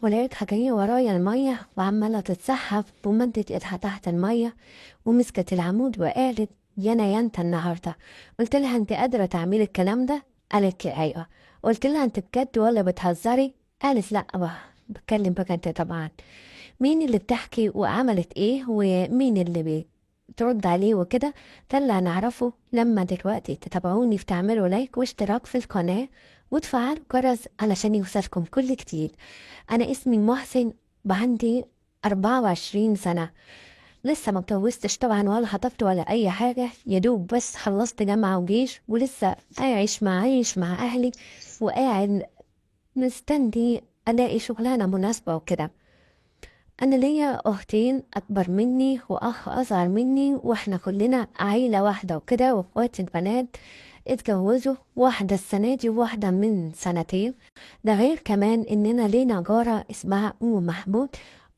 ولقيتها جاية ورايا المية وعمالة تتسحب ومدت ايدها تحت المية ومسكت العمود وقالت يانا يا انت النهاردة. قلت لها انت قادرة تعملي الكلام ده؟ قالت لي ايوه. قلت لها انت بجد ولا بتهزري؟ قالت لا بتكلم بجد طبعا. مين اللي بتحكي وعملت ايه ومين اللي بترد عليه وكده؟ ده اللي هنعرفه لما دلوقتي تتابعوني في تعملوا لايك واشتراك في القناة وتفعلوا الجرس علشان يوصلكم كل جديد. أنا اسمي محسن وعندي 24 سنة. لسه ما اتجوزتش طبعا ولا خطبت ولا أي حاجة، يا دوب بس خلصت جامعة وجيش ولسه عايش مع أهلي وقاعد مستني ألاقي شغلانة مناسبة وكده. أنا ليا أختين أكبر مني وأخ أصغر مني وإحنا كلنا عيلة واحدة وكده، وإخواتي البنات اتجوزوا، واحدة السنة دي وواحدة من سنتين. ده غير كمان إننا لينا جارة اسمها أم محمود.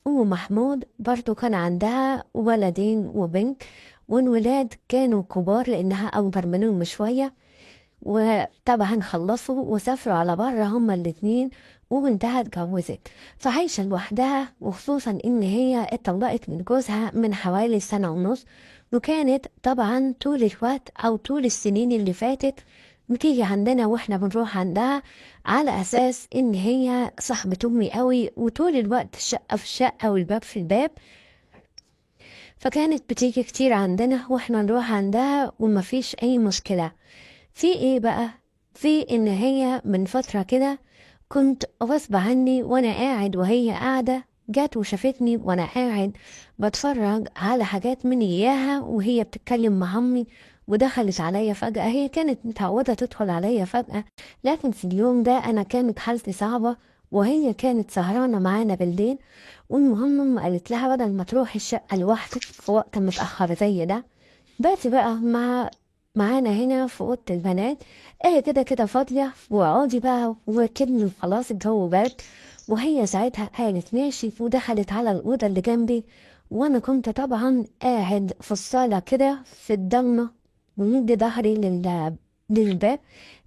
أم محمود برضو كان عندها ولدين وبنت، والولاد كانوا كبار لأنها أكبر منهم شوية، وطبعا خلصوا وسافروا على بره هما الاتنين، وبنتها اتجوزت فعايشة لوحدها، وخصوصا ان هي اتطلقت من جوزها من حوالي سنة ونص. وكانت طبعا طول الوقت او طول السنين اللي فاتت بتيجي عندنا واحنا بنروح عندها على اساس ان هي صاحبة امي قوي، وطول الوقت الشقة في الشقة والباب في الباب. فكانت بتيجي كتير عندنا واحنا نروح عندها ومفيش اي مشكلة. في ايه بقى؟ في ان هي من فترة كده كنت غصب عني وانا قاعد وهي قاعدة، جات وشافتني وانا قاعد بتفرج على حاجات من اياها وهي بتتكلم مع امي، ودخلت عليا فجأة. هي كانت متعودة تدخل عليا فجأة، لكن في اليوم ده انا كانت حالتي صعبة وهي كانت سهرانة معانا بالليل. والمهم أمي قالت لها بدل ما تروحي الشقة لوحدك في وقت متأخر زي ده، باتي بقى معانا هنا في أوضة البنات، ايه كده كده فاضية واقعدي بقى وكلمي خلاص الجو برد. وهي ساعتها قالت ماشي ودخلت على الأوضة اللي جنبي، وأنا كنت طبعا قاعد في الصالة كده في الضلمة ومدي ظهري للباب،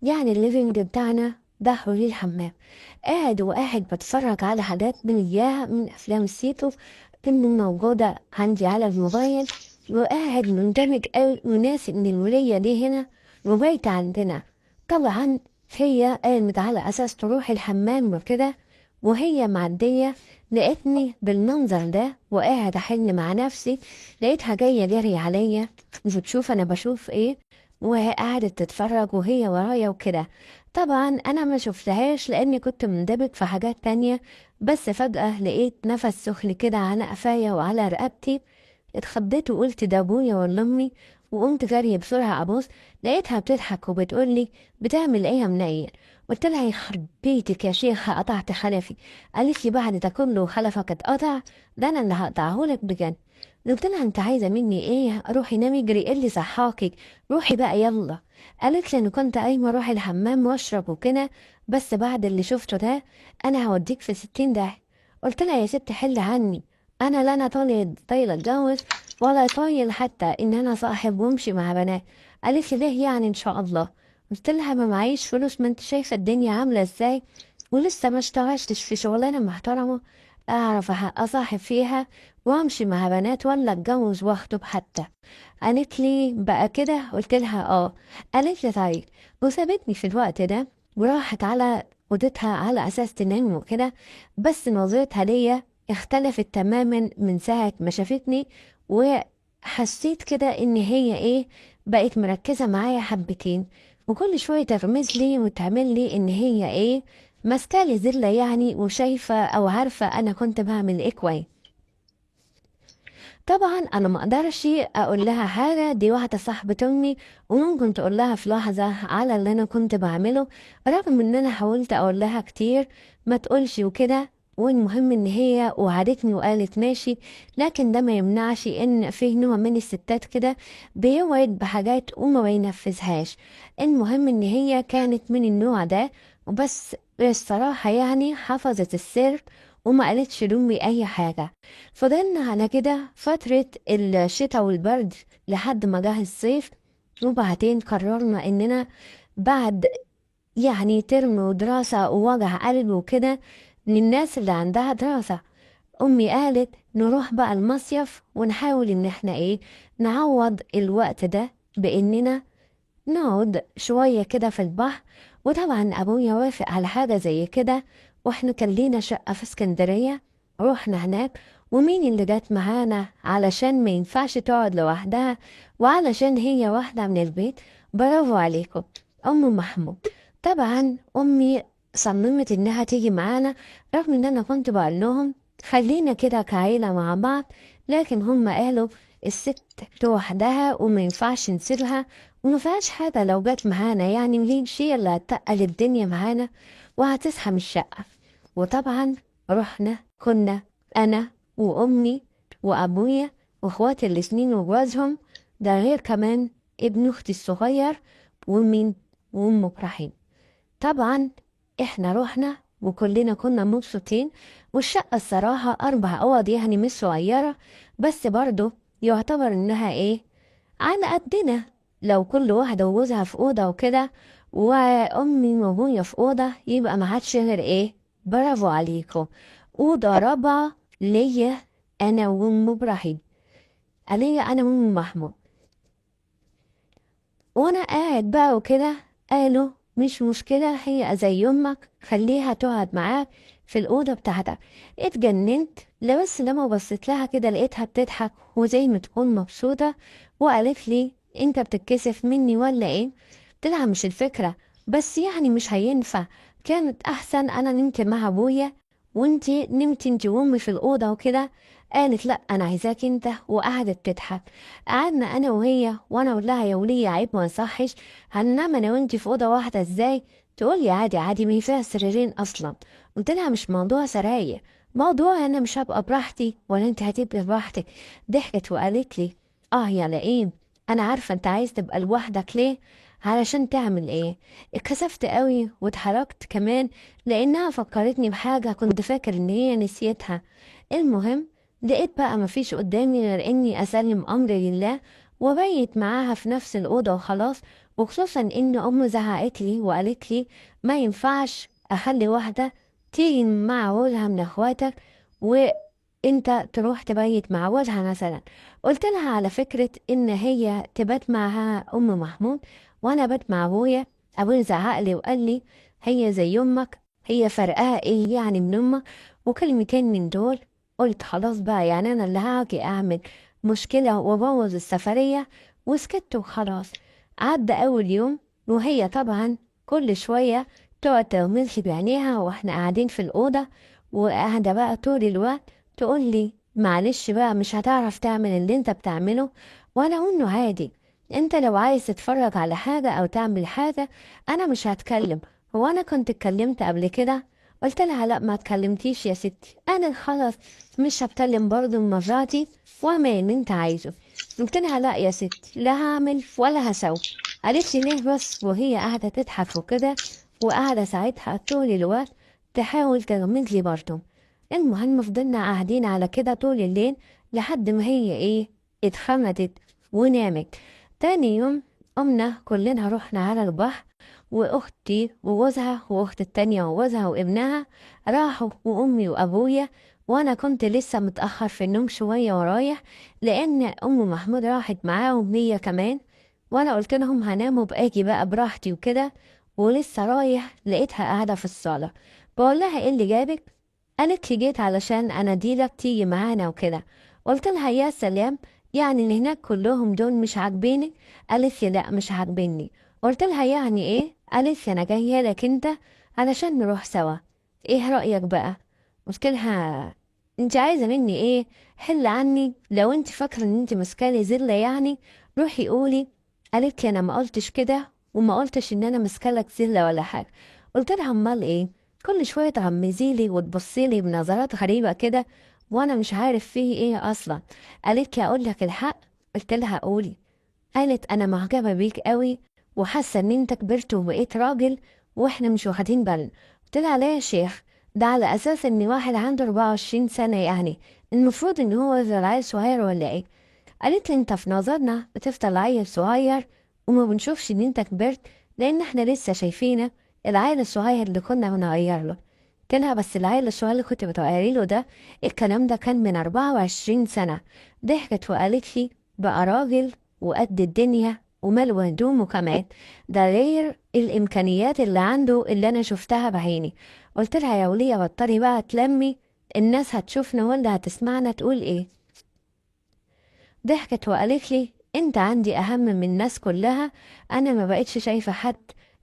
يعني الليفينج بتاعنا ظهره للحمام. قاعد بتفرج على حاجات من إياها من أفلام السيتو اللي موجودة عندي على الموبايل، وقاعد مندمج أوي وناسي إن الولية دي هنا وبيت عندنا. طبعا هي قامت على أساس تروح الحمام وكده، وهي معدية لقيتني بالمنظر ده وقاعد أحل مع نفسي. لقيتها جاية جري عليا وبتشوف أنا بشوف إيه، وقعدت تتفرج وهي ورايا وكده. طبعا أنا ما شفتهاش لأني كنت مندمج في حاجات تانية، بس فجأة لقيت نفس سخن كده على قفايا وعلى رقبتي. اتخضيت وقلت ده ابويا ولا امي، وقمت جري بسرعه ابص. لقيتها بتضحك وبتقولي بتعمل ايه يا منيل؟ قلت لها يخرب بيتك يا شيخه قطعت خلفي. قالت لي بعد ده كله خلفك اتقطع؟ ده انا اللي هقطعهولك بجد. قلت لها انت عايزه مني ايه؟ روحي نامي اجري، ايه اللي صحاكي؟ روحي بقى يلا. قالت لي انا كنت قايمه اروح الحمام واشرب وكده، بس بعد اللي شفته ده انا هوديك في 60 ده. قلت لها يا ست حل عني، انا لا انا طايله اتجوز ولا طايل حتى ان انا صاحب وامشي مع بنات. قالت لي ليه يعني ان شاء الله؟ قلت لها ما معيش فلوس، ما انت شايفه الدنيا عامله ازاي، ولسه ما اشتغلتش في شغلانه محترمه اعرف اصاحب فيها وامشي مع بنات ولا اتجوز واخطب حتى. قالت لي بقى كده؟ قلت لها اه. قالت لي طيب، وسابتني في الوقت ده وراحت على اوضتها على اساس تنام وكده. بس نظرتها ليا اختلفت تماما من ساعة ما شافتني، وحسيت كده ان هي ايه، بقت مركزة معايا حبتين، وكل شوية تغمز لي وتعمل لي ان هي ايه، ماسكالي زلة يعني، وشايفة او عارفة انا كنت بعمل ايه كويس. طبعا انا ما اقدرش اقول لها حاجه، دي واحده صاحبه امي وممكن تقول لها في لحظه على اللي انا كنت بعمله، رغم ان انا حاولت اقول لها كتير ما تقولش وكده. والمهم ان هي وعدتني وقالت ماشي، لكن ده ما يمنعش ان فيه نوع من الستات كده بيوعد بحاجات وما بينفذهاش. المهم ان هي كانت من النوع ده، وبس الصراحه يعني حفظت السر وما قالتش لأمي أي حاجة. فضلنا على كده فترة الشتاء والبرد لحد ما جه الصيف، وبعدين قررنا إننا بعد يعني ترم ودراسة ووجع قلب وكده للناس اللي عندها دراسة. أمي قالت نروح بقى المصيف ونحاول إن احنا نعوض الوقت ده بإننا نقعد شوية كده في البحر. وطبعا أبويا وافق على حاجة زي كده، واحنا كان لينا شقة في اسكندرية. روحنا هناك، ومين اللي جت معانا علشان ما ينفعش تقعد لوحدها وعلشان هي واحدة من البيت؟ برافو عليكم، أم محمود. طبعا أمي صممت إنها تيجي معانا، رغم إن أنا كنت بقول لهم خلينا كده كعيلة مع بعض، لكن هم قالوا الست لوحدها وما ينفعش نسيبها، وما فيهاش حاجة لو جت معانا، يعني مليش هي اللي هتقل الدنيا معانا وهتزحم الشقة. وطبعا رحنا، كنا أنا وأمي وأبويا وإخواتي الاتنين وجوازهم، ده غير كمان ابن أختي الصغير ومين وأم إبراهيم. طبعا احنا رحنا وكلنا كنا مبسوطين، والشقة الصراحة 4 أوض، يعني مش صغيرة، بس برضو يعتبر إنها على قدنا. لو كل واحدة وجوزها في أوضة وكده وأمي وأبويا في أوضة، يبقى ما عادش غير برافو عليكم، أوضة رابعة ليا أنا وأم إبراهيم، ليا أنا وأم محمود. وأنا قاعد بقى وكده قالوا مش مشكلة، هي زي أمك، خليها تقعد معاك في الأوضة بتاعتك. اتجننت، لا بس لما بصيت لها كده لقيتها بتضحك وزي ما تكون مبسوطة، وقالت لي انت بتتكسف مني ولا ايه؟ قلت لها مش الفكرة، بس يعني مش هينفع، كانت أحسن أنا نمت مع أبويا وانتي نمتي انتي وأمي في الأوضة وكده. قالت لا أنا عايزاك انت، وقعدت تضحك. قعدنا انا وهي، وانا اقول لها يا وليه عيب ما يصحش، هننام انا وانتي في اوضه واحده ازاي؟ تقول لي عادي عادي، ما هي فيها سريرين اصلا. قلت لها مش موضوع سراير، موضوع انا مش هبقى براحتي ولا انت هتبقي براحتك. ضحكت وقالت لي اه يا لئيم، انا عارفه انت عايز تبقى لوحدك ليه، علشان تعمل ايه؟ اتكسفت قوي واتحركت كمان، لانها فكرتني بحاجه كنت فاكر ان هي نسيتها. المهم لقيت بقى مفيش قدامي غير اني اسلم امري لله وبيت معاها في نفس الاوضه وخلاص. وخصوصا ان ام زعقت لي وقالت لي ما ينفعش اخلي واحده تيجي مع ولها من اخواتك وانت تروح تبيت مع ولها مثلا. قلت لها على فكره ان هي تبات معها ام محمود وانا بات مع ابويا. ابويا زعق لي وقال لي هي زي امك، هي فرقها ايه يعني من امك؟ وكلمتين من دول قلت خلاص بقى، يعني أنا اللي هاجي أعمل مشكلة وأبوظ السفرية؟ وسكت وخلاص. عدى أول يوم، وهي طبعا كل شوية تقعد تغمزلي بعينيها واحنا قاعدين في الأوضة، وقاعدة بقى طول الوقت تقول لي معلش بقى مش هتعرف تعمل اللي انت بتعمله. وانا اقول له عادي، انت لو عايز تتفرج على حاجة او تعمل حاجة انا مش هتكلم. هو انا كنت اتكلمت قبل كده؟ قلت لها لا ما اتكلمتيش يا ستي، انا خلاص مش هتكلم برضه المرة دي، واعمل اللي انت عايزه. قلت لها لا يا ستي، لا هعمل ولا هسوي. قالت لي ليه بس؟ وهي قاعدة تضحك وكده، وقاعدة ساعتها طول الوقت تحاول تغمز لي برضه. المهم فضلنا قاعدين على كده طول الليل لحد ما هي اتخمدت ونامت. تاني يوم قمنا كلنا رحنا على البحر، واختي وجوزها واختي التانية وجوزها وابنها راحوا، وامي وابويا، وانا كنت لسه متأخر في النوم شوية ورايح، لان ام محمود راحت معاهم هي كمان. وانا قلت لهم هنام وباجي بقى براحتي وكده. ولسه رايح لقيتها قاعدة في الصالة، بقول لها ايه اللي جابك؟ قالت لي جيت علشان اناديلك تيجي معانا وكده. قلت لها يا سلام، يعني اللي هناك كلهم دول مش عاجبينك؟ قالت لي لا مش عاجبيني. قلت لها يعني ايه؟ قالت لي انا جايه لك انت علشان نروح سوا، ايه رأيك بقى؟ قلت لها انت عايزه مني ايه؟ حل عني، لو انت فاكره ان انت ماسكالي زله يعني روحي قولي. قالت لي انا ما قلتش كده، وما قلتش ان انا ماسكالك زله ولا حاجه. قلت لها امال ايه؟ كل شويه تغمزيلي وتبصيلي بنظرات غريبه كده وانا مش عارف فيه ايه اصلا. قالت لي اقول لك الحق؟ قلت لها قولي. قالت انا معجبه بيك قوي وحاسه ان انت كبرت وبقيت راجل واحنا مش واخدين بالنا. قلت لها ليه يا شيخ؟ ده على اساس ان واحد عنده 24 سنه، يعني المفروض ان هو يفضل عيل صغير ولا ايه؟ قالت لي انت في نظرنا بتفضل عيل صغير وما بنشوفش ان انت كبرت، لان احنا لسه شايفينك العيل الصغير اللي كنا بنغير له. قلت لها بس العيل الصغير اللي كنت بتقري له ده الكلام ده كان من 24 سنة. ضحكت وقالت لي بقى راجل وقد الدنيا ومال هدومه كمان، ده غير الإمكانيات اللي عنده اللي أنا شفتها بعيني. قلت لها يا ولية بطلي بقى تلمي، الناس هتشوفنا ولا هتسمعنا تقول إيه؟ ضحكت وقالت لي انت عندي اهم من الناس كلها، انا ما بقتش شايفة حد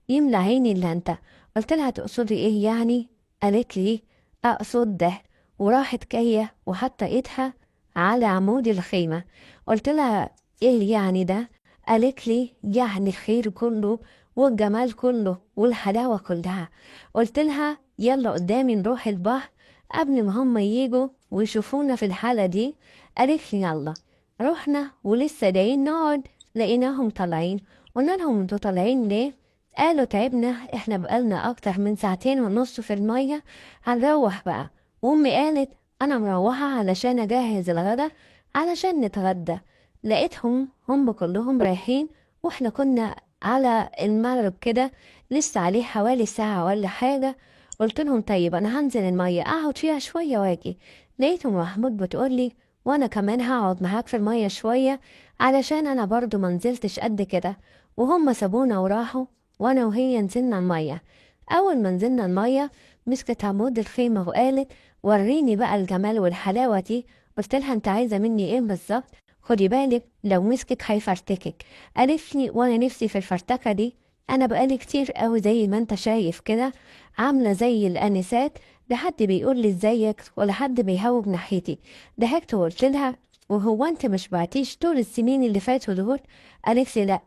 يملى عيني الا انت. قلت لها تقصدي ايه يعني؟ قالت لي اقصد ده، وراحت جاية وحاطة ايدها على عمود الخيمة. قلت لها ايه يعني ده؟ قالت لي يعني الخير كله والجمال كله والحلاوة كلها. قلت لها يلا قدامي نروح البحر قبل ما هم ييجوا ويشوفونا في الحالة دي. قالت لي يلا. رحنا ولسه جايين نقعد لقيناهم طالعين. قلنا لهم انتوا طالعين ليه؟ قالوا تعبنا، احنا بقالنا اكتر من 2.5 ساعة في المية، هنروح بقى. وامي قالت انا مروحة علشان اجهز الغدا علشان نتغدى. لقيتهم هم كلهم رايحين، واحنا كنا على المغرب كده لسه عليه حوالي ساعة ولا حاجة. قلت لهم طيب انا هنزل المية اقعد فيها شوية واجي. لقيتهم محمود بتقولي وانا كمان هقعد معاك في المية شوية علشان انا برضو منزلتش قد كده. وهم سابونا وراحوا، وانا وهي نزلنا المية. اول ما نزلنا المية مسكت عمود الخيمة وقالت وريني بقى الجمال والحلاوة دي. قلت لها انت عايزة مني ايه بالظبط؟ خدي بالك لو مسكك هيفرتكك. قالت لي وانا نفسي في الفرتكة دي، انا بقالي كتير قوي زي ما انت شايف كده عاملة زي الانسات، لا حد بيقول لي ازيك ولا حد بيهوب ناحيتي. ضحكت وقلت لها وهو انت مش بعتيش طول السنين اللي فاتوا دول؟ قالت لي لا،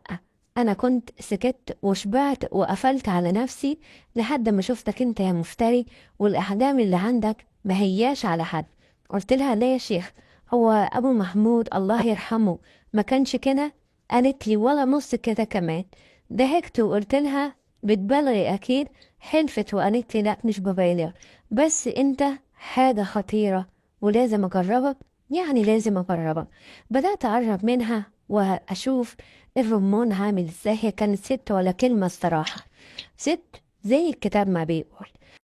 انا كنت سكت وشبعت وقفلت على نفسي لحد ما شفتك انت يا مفتري، والاحلام اللي عندك ما هياش على حد. قلت لها ليه يا شيخ؟ هو ابو محمود الله يرحمه ما كانش كده؟ قالت لي ولا نص كده كمان. ضحكت وقلت لها بتبالغي اكيد. حلفت وقالت لي لا مش ببالغ، بس انت حاجة خطيرة ولازم اجربك، يعني لازم اجربك. بدأت اقرب منها واشوف الرمان عامل ازاي. هي كانت ست ولا كلمة الصراحة، ست زي الكتاب ما بيقول.